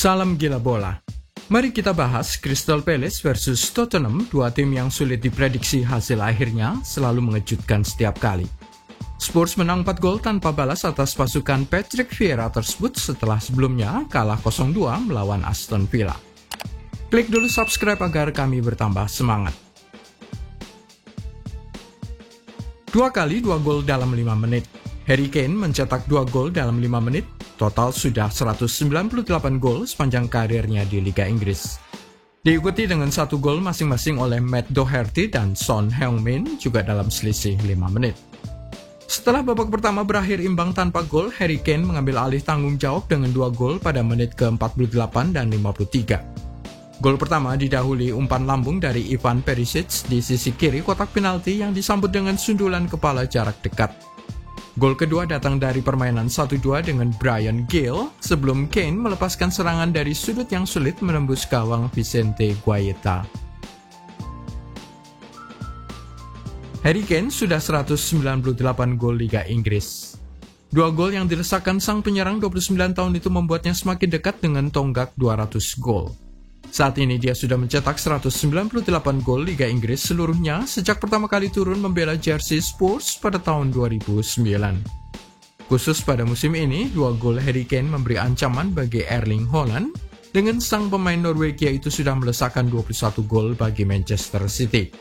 Salam gila bola. Mari kita bahas Crystal Palace versus Tottenham, dua tim yang sulit diprediksi hasil akhirnya, selalu mengejutkan setiap kali. Spurs menang 4 gol tanpa balas atas pasukan Patrick Vieira tersebut setelah sebelumnya kalah 0-2 melawan Aston Villa. Klik dulu subscribe agar kami bertambah semangat. 2 kali 2 gol dalam 5 menit. Harry Kane mencetak 2 gol dalam 5 menit, total sudah 198 gol sepanjang karirnya di Liga Inggris. Diikuti dengan 1 gol masing-masing oleh Matt Doherty dan Son Heung-min juga dalam selisih 5 menit. Setelah babak pertama berakhir imbang tanpa gol, Harry Kane mengambil alih tanggung jawab dengan 2 gol pada menit ke-48 dan 53. Gol pertama didahului umpan lambung dari Ivan Perisic di sisi kiri kotak penalti yang disambut dengan sundulan kepala jarak dekat. Gol kedua datang dari permainan 1-2 dengan Bryan Gil sebelum Kane melepaskan serangan dari sudut yang sulit menembus gawang Vicente Guaita. Harry Kane sudah 198 gol Liga Inggris. 2 gol yang dirasakan sang penyerang 29 tahun itu membuatnya semakin dekat dengan tonggak 200 gol. Saat ini dia sudah mencetak 198 gol Liga Inggris seluruhnya sejak pertama kali turun membela jersey Spurs pada tahun 2009. Khusus pada musim ini, 2 gol Harry Kane memberi ancaman bagi Erling Haaland, dengan sang pemain Norwegia itu sudah melesakkan 21 gol bagi Manchester City.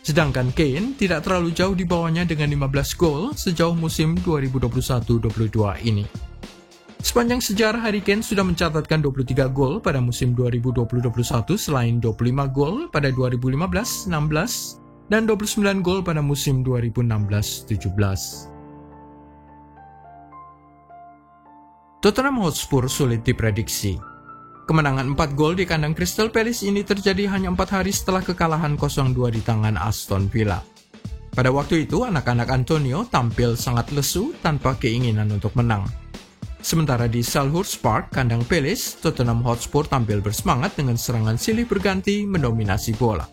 Sedangkan Kane tidak terlalu jauh di bawahnya dengan 15 gol sejauh musim 2021-22 ini. Sepanjang sejarah, Harry Kane sudah mencatatkan 23 gol pada musim 2020-21 selain 25 gol pada 2015-16 dan 29 gol pada musim 2016-17. Tottenham Hotspur sulit diprediksi. Kemenangan 4 gol di kandang Crystal Palace ini terjadi hanya 4 hari setelah kekalahan 0-2 di tangan Aston Villa. Pada waktu itu, anak-anak Antonio tampil sangat lesu tanpa keinginan untuk menang. Sementara di Selhurst Park, kandang Palace, Tottenham Hotspur tampil bersemangat dengan serangan silih berganti mendominasi bola.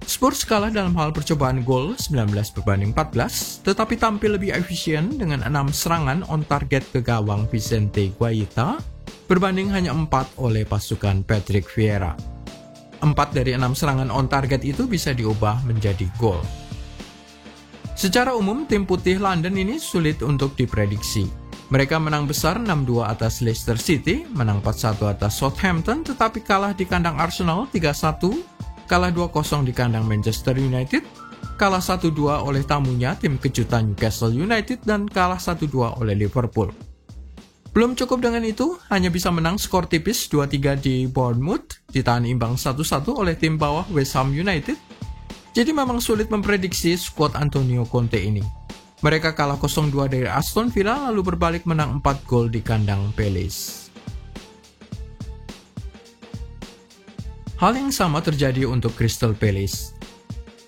Spurs kalah dalam hal percobaan gol 19-14, tetapi tampil lebih efisien dengan 6 serangan on target ke gawang Vicente Guaita, berbanding hanya 4 oleh pasukan Patrick Vieira. 4 dari 6 serangan on target itu bisa diubah menjadi gol. Secara umum, tim putih London ini sulit untuk diprediksi. Mereka menang besar 6-2 atas Leicester City, menang 4-1 atas Southampton, tetapi kalah di kandang Arsenal 3-1, kalah 2-0 di kandang Manchester United, kalah 1-2 oleh tamunya tim kejutan Newcastle United, dan kalah 1-2 oleh Liverpool. Belum cukup dengan itu, hanya bisa menang skor tipis 2-3 di Bournemouth, ditahan imbang 1-1 oleh tim bawah West Ham United. Jadi memang sulit memprediksi skuad Antonio Conte ini. Mereka kalah 0-2 dari Aston Villa lalu berbalik menang 4 gol di kandang Palace. Hal yang sama terjadi untuk Crystal Palace.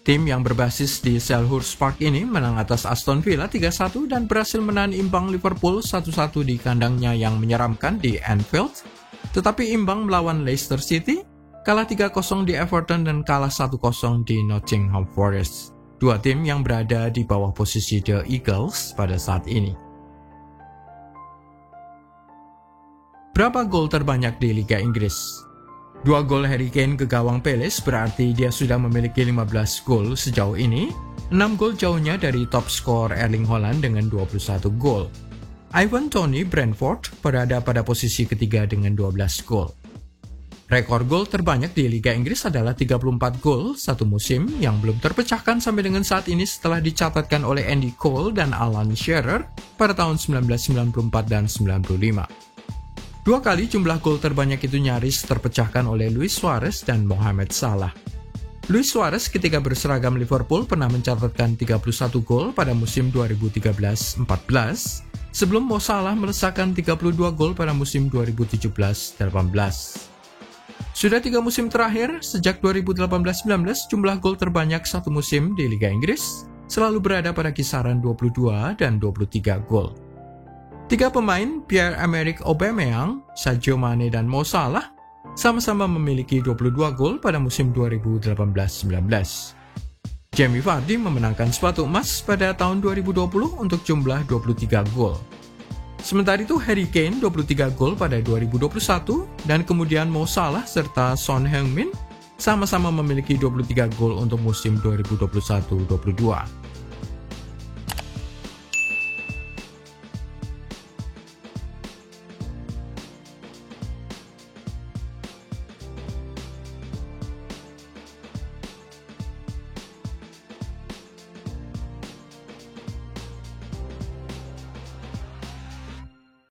Tim yang berbasis di Selhurst Park ini menang atas Aston Villa 3-1 dan berhasil menahan imbang Liverpool 1-1 di kandangnya yang menyeramkan di Anfield, tetapi imbang melawan Leicester City, kalah 3-0 di Everton dan kalah 1-0 di Nottingham Forest. 2 tim yang berada di bawah posisi The Eagles pada saat ini. Berapa gol terbanyak di Liga Inggris? 2 gol Harry Kane ke gawang Palace berarti dia sudah memiliki 15 gol sejauh ini. 6 gol jauhnya dari top skor Erling Haaland dengan 21 gol. Ivan Toney Brentford berada pada posisi ketiga dengan 12 gol. Rekor gol terbanyak di Liga Inggris adalah 34 gol satu musim yang belum terpecahkan sampai dengan saat ini setelah dicatatkan oleh Andy Cole dan Alan Shearer pada tahun 1994 dan 95. 2 kali jumlah gol terbanyak itu nyaris terpecahkan oleh Luis Suarez dan Mohamed Salah. Luis Suarez ketika berseragam Liverpool pernah mencatatkan 31 gol pada musim 2013-14, sebelum Mo Salah melesakkan 32 gol pada musim 2017-18. Sudah 3 musim terakhir, sejak 2018-19, jumlah gol terbanyak satu musim di Liga Inggris selalu berada pada kisaran 22 dan 23 gol. 3 pemain, Pierre-Emerick Aubameyang, Sadio Mane, dan Mo Salah, sama-sama memiliki 22 gol pada musim 2018-19. Jamie Vardy memenangkan sepatu emas pada tahun 2020 untuk jumlah 23 gol. Sementara itu Harry Kane 23 gol pada 2021 dan kemudian Mo Salah serta Son Heung-min sama-sama memiliki 23 gol untuk musim 2021-22.